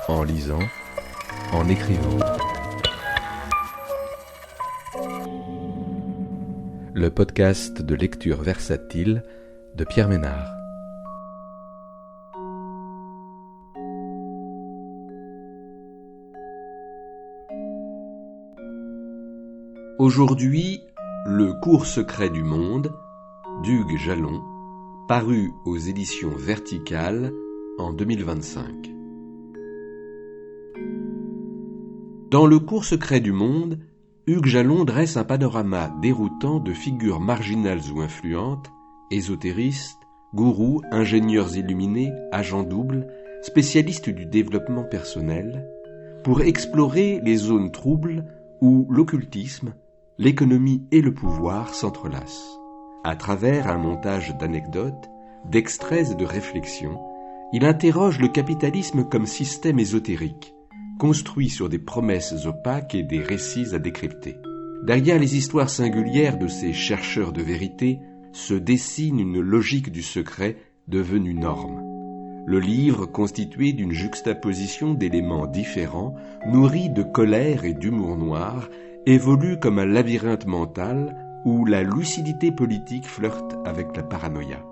en lisant, en écrivant. Le podcast de lecture versatile de Pierre Ménard. Aujourd'hui, Le cours secret du monde, d'Hugues Jalon, paru aux éditions Verticales en 2025. Dans Le cours secret du monde, Hugues Jalon dresse un panorama déroutant de figures marginales ou influentes, ésotéristes, gourous, ingénieurs illuminés, agents doubles, spécialistes du développement personnel, pour explorer les zones troubles où l'occultisme, l'économie et le pouvoir s'entrelacent. À travers un montage d'anecdotes, d'extraits et de réflexions, il interroge le capitalisme comme système ésotérique, construit sur des promesses opaques et des récits à décrypter. Derrière les histoires singulières de ces chercheurs de vérité se dessine une logique du secret devenue norme. Le livre, constitué d'une juxtaposition d'éléments différents, nourri de colère et d'humour noir, évolue comme un labyrinthe mental où la lucidité politique flirte avec la paranoïa.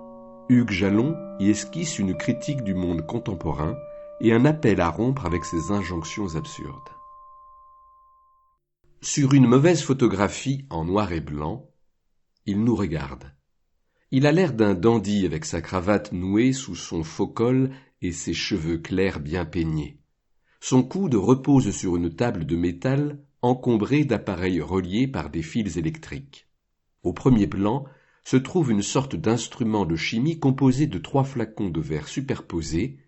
Hugues Jalon y esquisse une critique du monde contemporain et un appel à rompre avec ses injonctions absurdes. Sur une mauvaise photographie en noir et blanc, il nous regarde. Il a l'air d'un dandy avec sa cravate nouée sous son faux col et ses cheveux clairs bien peignés. Son coude repose sur une table de métal encombrée d'appareils reliés par des fils électriques. Au premier plan se trouve une sorte d'instrument de chimie composé de 3 flacons de verre superposés,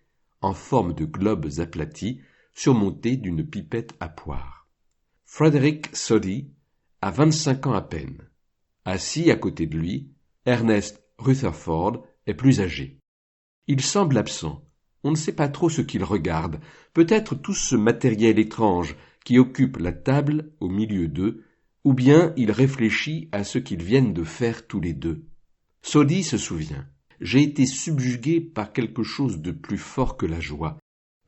en forme de globes aplatis, surmontés d'une pipette à poire. Frederick Soddy a 25 ans à peine. Assis à côté de lui, Ernest Rutherford est plus âgé. Il semble absent. On ne sait pas trop ce qu'il regarde. Peut-être tout ce matériel étrange qui occupe la table au milieu d'eux, ou bien il réfléchit à ce qu'ils viennent de faire tous les deux. Soddy se souvient. J'ai été subjugué par quelque chose de plus fort que la joie.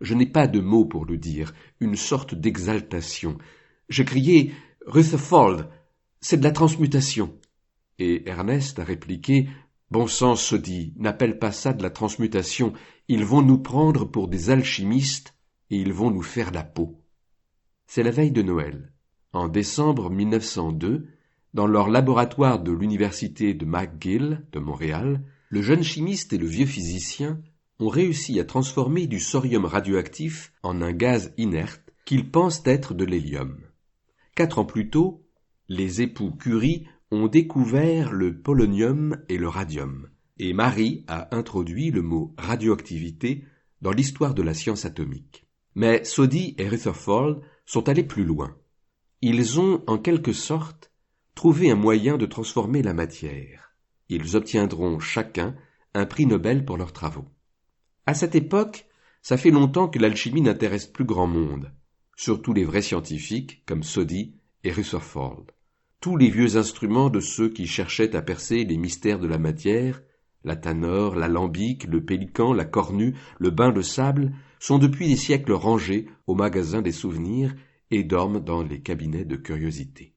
Je n'ai pas de mots pour le dire, une sorte d'exaltation. Je criai « Rutherford, c'est de la transmutation !» Et Ernest a répliqué « Bon sang, Soddy, n'appelle pas ça de la transmutation. Ils vont nous prendre pour des alchimistes et ils vont nous faire la peau. » C'est la veille de Noël. En décembre 1902, dans leur laboratoire de l'université de McGill de Montréal, le jeune chimiste et le vieux physicien ont réussi à transformer du sodium radioactif en un gaz inerte qu'ils pensent être de l'hélium. 4 ans plus tôt, les époux Curie ont découvert le polonium et le radium, et Marie a introduit le mot radioactivité dans l'histoire de la science atomique. Mais Soddy et Rutherford sont allés plus loin. Ils ont, en quelque sorte, trouvé un moyen de transformer la matière. Ils obtiendront chacun un prix Nobel pour leurs travaux. À cette époque, ça fait longtemps que l'alchimie n'intéresse plus grand monde, surtout les vrais scientifiques comme Soddy et Rutherford. Tous les vieux instruments de ceux qui cherchaient à percer les mystères de la matière, la tanore, l'alambic, le pélican, la cornue, le bain de sable, sont depuis des siècles rangés au magasin des souvenirs et dorment dans les cabinets de curiosité.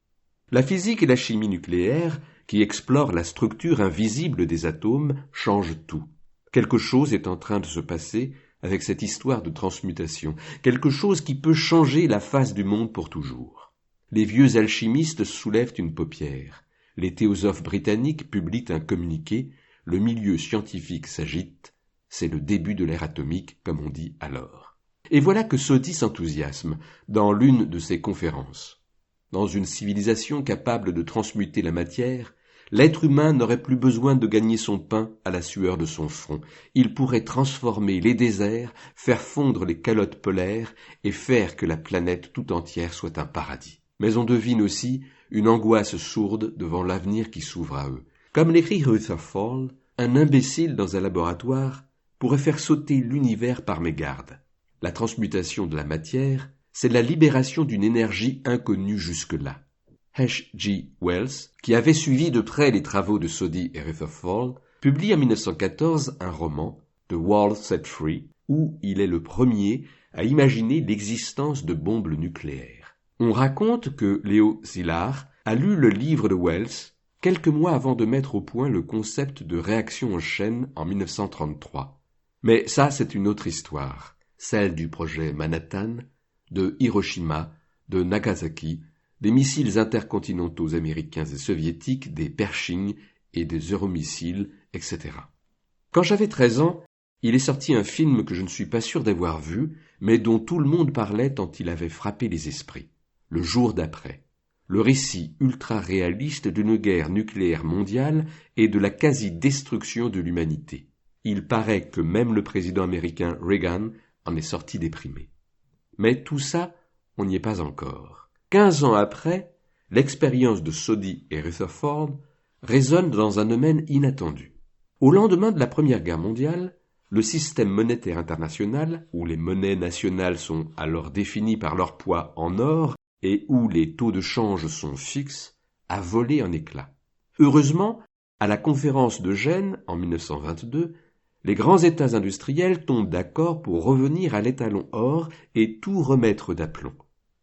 La physique et la chimie nucléaire, qui explorent la structure invisible des atomes, changent tout. Quelque chose est en train de se passer avec cette histoire de transmutation, quelque chose qui peut changer la face du monde pour toujours. Les vieux alchimistes soulèvent une paupière, les théosophes britanniques publient un communiqué, le milieu scientifique s'agite, c'est le début de l'ère atomique, comme on dit alors. Et voilà que Soddy s'enthousiasme dans l'une de ses conférences. Dans une civilisation capable de transmuter la matière, l'être humain n'aurait plus besoin de gagner son pain à la sueur de son front. Il pourrait transformer les déserts, faire fondre les calottes polaires et faire que la planète tout entière soit un paradis. Mais on devine aussi une angoisse sourde devant l'avenir qui s'ouvre à eux. Comme l'écrit Rutherford, un imbécile dans un laboratoire pourrait faire sauter l'univers par mégarde. La transmutation de la matière, c'est la libération d'une énergie inconnue jusque-là. H. G. Wells, qui avait suivi de près les travaux de Soddy et Rutherford, publie en 1914 un roman, The World Set Free, où il est le premier à imaginer l'existence de bombes nucléaires. On raconte que Léo Szilard a lu le livre de Wells quelques mois avant de mettre au point le concept de réaction en chaîne en 1933. Mais ça, c'est une autre histoire, celle du projet Manhattan, de Hiroshima, de Nagasaki, des missiles intercontinentaux américains et soviétiques, des Pershing et des Euromissiles, etc. Quand j'avais 13 ans, il est sorti un film que je ne suis pas sûr d'avoir vu, mais dont tout le monde parlait tant il avait frappé les esprits. Le jour d'après. Le récit ultra-réaliste d'une guerre nucléaire mondiale et de la quasi-destruction de l'humanité. Il paraît que même le président américain Reagan en est sorti déprimé. Mais tout ça, on n'y est pas encore. 15 ans après, l'expérience de Soddy et Rutherford résonne dans un domaine inattendu. Au lendemain de la Première Guerre mondiale, le système monétaire international, où les monnaies nationales sont alors définies par leur poids en or et où les taux de change sont fixes, a volé en éclats. Heureusement, à la conférence de Gênes en 1922, les grands États industriels tombent d'accord pour revenir à l'étalon or et tout remettre d'aplomb.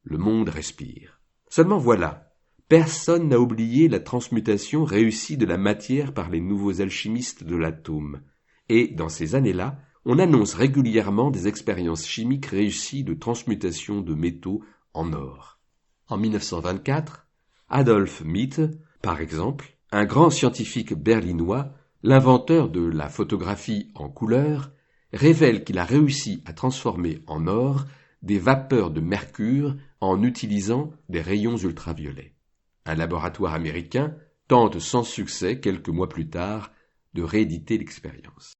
Le monde respire. Seulement voilà, personne n'a oublié la transmutation réussie de la matière par les nouveaux alchimistes de l'atome. Et dans ces années-là, on annonce régulièrement des expériences chimiques réussies de transmutation de métaux en or. En 1924, Adolf Mead, par exemple, un grand scientifique berlinois, l'inventeur de la photographie en couleur, révèle qu'il a réussi à transformer en or des vapeurs de mercure en utilisant des rayons ultraviolets. Un laboratoire américain tente sans succès, quelques mois plus tard, de rééditer l'expérience.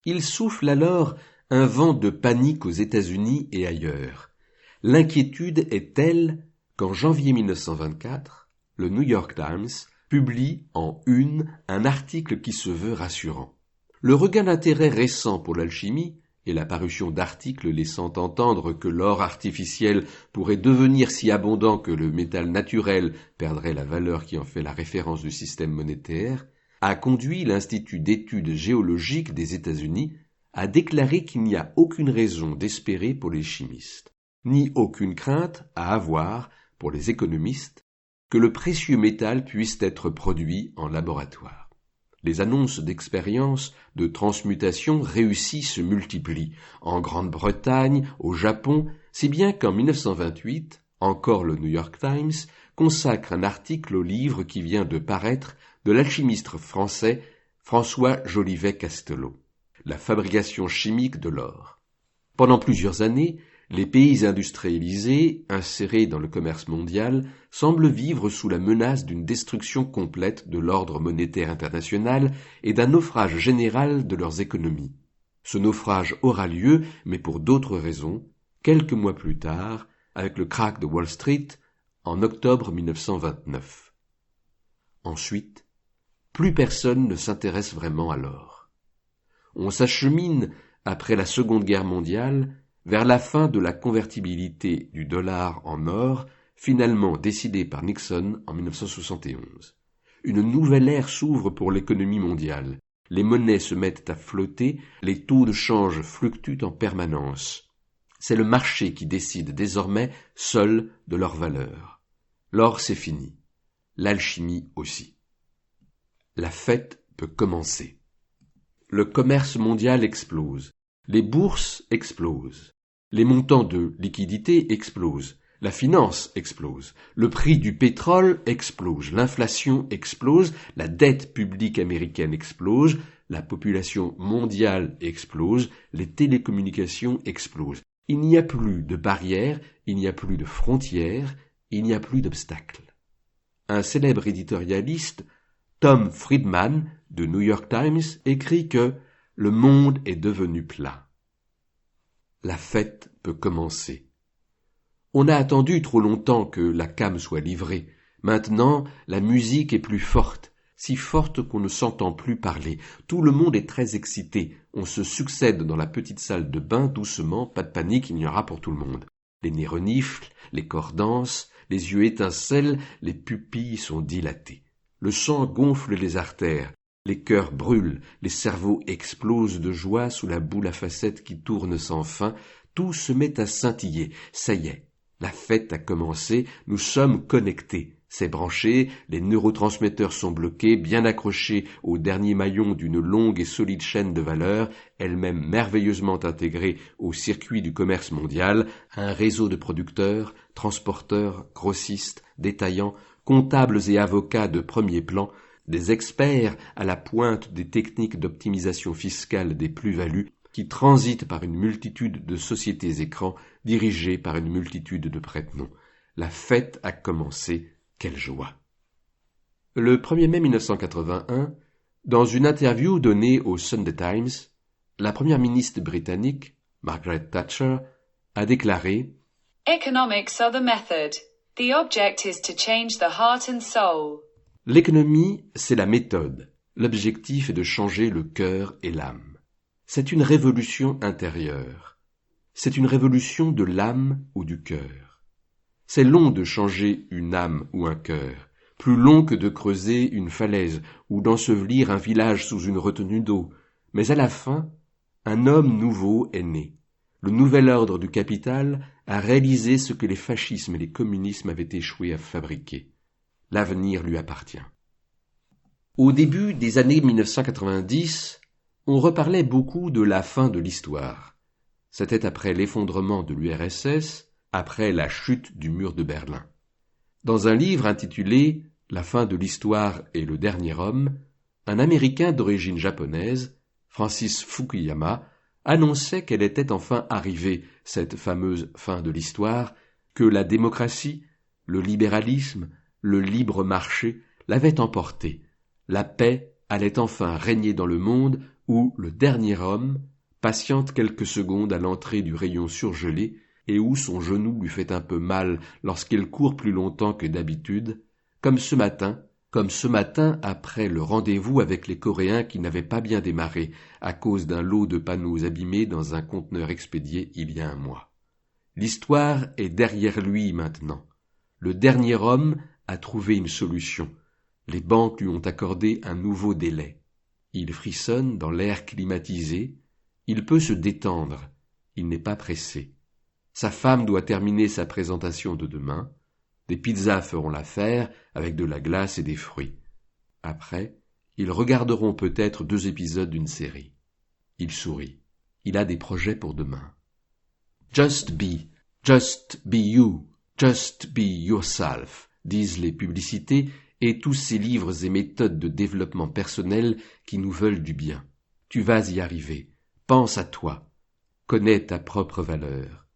Il souffle alors un vent de panique aux États-Unis et ailleurs. L'inquiétude est telle qu'en janvier 1924, le New York Times publie en une un article qui se veut rassurant. Le regain d'intérêt récent pour l'alchimie et la parution d'articles laissant entendre que l'or artificiel pourrait devenir si abondant que le métal naturel perdrait la valeur qui en fait la référence du système monétaire, a conduit l'Institut d'études géologiques des États-Unis à déclarer qu'il n'y a aucune raison d'espérer pour les chimistes, ni aucune crainte à avoir pour les économistes, que le précieux métal puisse être produit en laboratoire. Les annonces d'expériences de transmutation réussies se multiplient, en Grande-Bretagne, au Japon, si bien qu'en 1928, encore le New York Times consacre un article au livre qui vient de paraître de l'alchimiste français François Jolivet-Castelot, La fabrication chimique de l'or. Pendant plusieurs années, les pays industrialisés, insérés dans le commerce mondial, semblent vivre sous la menace d'une destruction complète de l'ordre monétaire international et d'un naufrage général de leurs économies. Ce naufrage aura lieu, mais pour d'autres raisons, quelques mois plus tard, avec le krach de Wall Street en octobre 1929. Ensuite, plus personne ne s'intéresse vraiment à l'or. On s'achemine, après la Seconde Guerre mondiale, vers la fin de la convertibilité du dollar en or, finalement décidée par Nixon en 1971. Une nouvelle ère s'ouvre pour l'économie mondiale. Les monnaies se mettent à flotter, les taux de change fluctuent en permanence. C'est le marché qui décide désormais seul de leur valeur. L'or, c'est fini. L'alchimie aussi. La fête peut commencer. Le commerce mondial explose. Les bourses explosent. Les montants de liquidité explosent. La finance explose. Le prix du pétrole explose. L'inflation explose. La dette publique américaine explose. La population mondiale explose. Les télécommunications explosent. Il n'y a plus de barrières, il n'y a plus de frontières, il n'y a plus d'obstacles. Un célèbre éditorialiste, Tom Friedman, de New York Times, écrit que le monde est devenu plat. La fête peut commencer. On a attendu trop longtemps que la came soit livrée. Maintenant, la musique est plus forte, si forte qu'on ne s'entend plus parler. Tout le monde est très excité. On se succède dans la petite salle de bain doucement, pas de panique, il y en aura pour tout le monde. Les nez reniflent, les corps dansent, les yeux étincellent, les pupilles sont dilatées. Le sang gonfle les artères. Les cœurs brûlent, les cerveaux explosent de joie sous la boule à facettes qui tourne sans fin, tout se met à scintiller. Ça y est, la fête a commencé, nous sommes connectés. C'est branché, les neurotransmetteurs sont bloqués, bien accrochés au dernier maillon d'une longue et solide chaîne de valeur, elle-même merveilleusement intégrée au circuit du commerce mondial, un réseau de producteurs, transporteurs, grossistes, détaillants, comptables et avocats de premier plan, des experts à la pointe des techniques d'optimisation fiscale des plus-values, qui transitent par une multitude de sociétés écrans dirigées par une multitude de prête-noms. La fête a commencé. Quelle joie! Le 1er mai 1981, dans une interview donnée au Sunday Times, la première ministre britannique, Margaret Thatcher, a déclaré « Economics are the method. The object is to change the heart and soul. » L'économie, c'est la méthode. L'objectif est de changer le cœur et l'âme. C'est une révolution intérieure. C'est une révolution de l'âme ou du cœur. C'est long de changer une âme ou un cœur, plus long que de creuser une falaise ou d'ensevelir un village sous une retenue d'eau. Mais à la fin, un homme nouveau est né. Le nouvel ordre du capital a réalisé ce que les fascismes et les communismes avaient échoué à fabriquer. L'avenir lui appartient. Au début des années 1990, on reparlait beaucoup de la fin de l'histoire. C'était après l'effondrement de l'URSS, après la chute du mur de Berlin. Dans un livre intitulé « La fin de l'histoire et le dernier homme », un Américain d'origine japonaise, Francis Fukuyama, annonçait qu'elle était enfin arrivée, cette fameuse fin de l'histoire, que la démocratie, le libéralisme, le libre marché l'avaient emportée. La paix allait enfin régner dans le monde où le dernier homme patiente quelques secondes à l'entrée du rayon surgelé et où son genou lui fait un peu mal lorsqu'il court plus longtemps que d'habitude, comme ce matin après le rendez-vous avec les Coréens qui n'avaient pas bien démarré à cause d'un lot de panneaux abîmés dans un conteneur expédié il y a un mois. L'histoire est derrière lui maintenant. Le dernier homme a trouvé une solution. Les banques lui ont accordé un nouveau délai. Il frissonne dans l'air climatisé, il peut se détendre, il n'est pas pressé. Sa femme doit terminer sa présentation de demain, des pizzas feront l'affaire avec de la glace et des fruits. Après, ils regarderont peut-être 2 épisodes d'une série. Il sourit, il a des projets pour demain. Just be you, just be yourself, disent les publicités et tous ces livres et méthodes de développement personnel qui nous veulent du bien. Tu vas y arriver. Pense à toi. Connais ta propre valeur.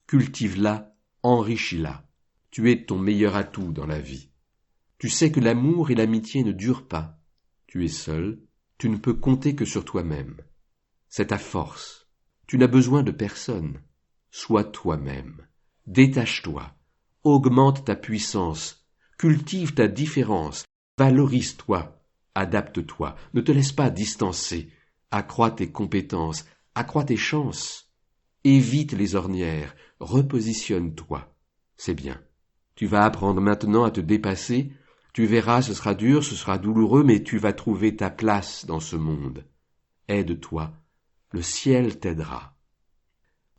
Cultive-la, enrichis-la. Tu es ton meilleur atout dans la vie. Tu sais que l'amour et l'amitié ne durent pas. Tu es seul, tu ne peux compter que sur toi-même. C'est ta force. Tu n'as besoin de personne. Sois toi-même. Détache-toi. Augmente ta puissance. Cultive ta différence. Valorise-toi. Adapte-toi. Ne te laisse pas distancer. Accrois tes compétences. Accrois tes chances. Évite les ornières. Repositionne-toi. C'est bien. Tu vas apprendre maintenant à te dépasser. Tu verras, ce sera dur, ce sera douloureux, mais tu vas trouver ta place dans ce monde. Aide-toi. Le ciel t'aidera.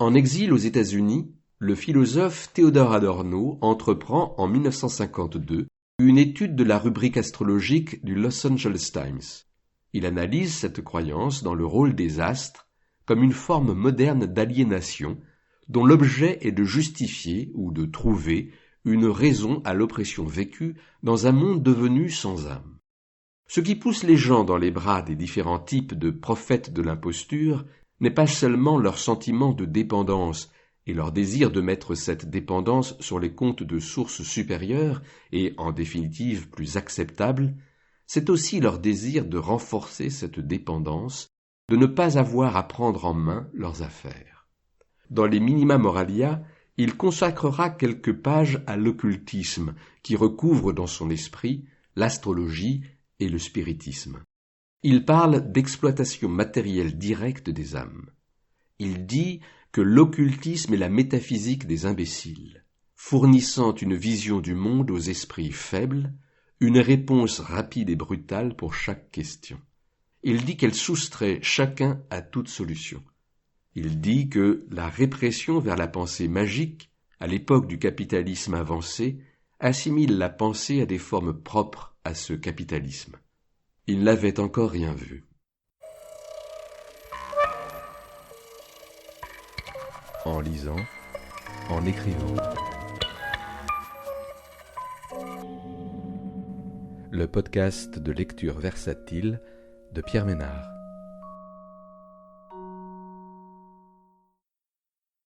En exil aux États-Unis, le philosophe Theodor Adorno entreprend en 1952 une étude de la rubrique astrologique du Los Angeles Times. Il analyse cette croyance dans le rôle des astres comme une forme moderne d'aliénation dont l'objet est de justifier ou de trouver une raison à l'oppression vécue dans un monde devenu sans âme. Ce qui pousse les gens dans les bras des différents types de prophètes de l'imposture n'est pas seulement leur sentiment de dépendance et leur désir de mettre cette dépendance sur les comptes de sources supérieures et, en définitive, plus acceptables, c'est aussi leur désir de renforcer cette dépendance, de ne pas avoir à prendre en main leurs affaires. Dans les Minima Moralia, il consacrera quelques pages à l'occultisme, qui recouvre dans son esprit l'astrologie et le spiritisme. Il parle d'exploitation matérielle directe des âmes. Il dit que l'occultisme est la métaphysique des imbéciles, fournissant une vision du monde aux esprits faibles, une réponse rapide et brutale pour chaque question. Il dit qu'elle soustrait chacun à toute solution. Il dit que la répression vers la pensée magique, à l'époque du capitalisme avancé, assimile la pensée à des formes propres à ce capitalisme. Il n'avait encore rien vu. En lisant, en écrivant. Le podcast de lecture versatile de Pierre Ménard.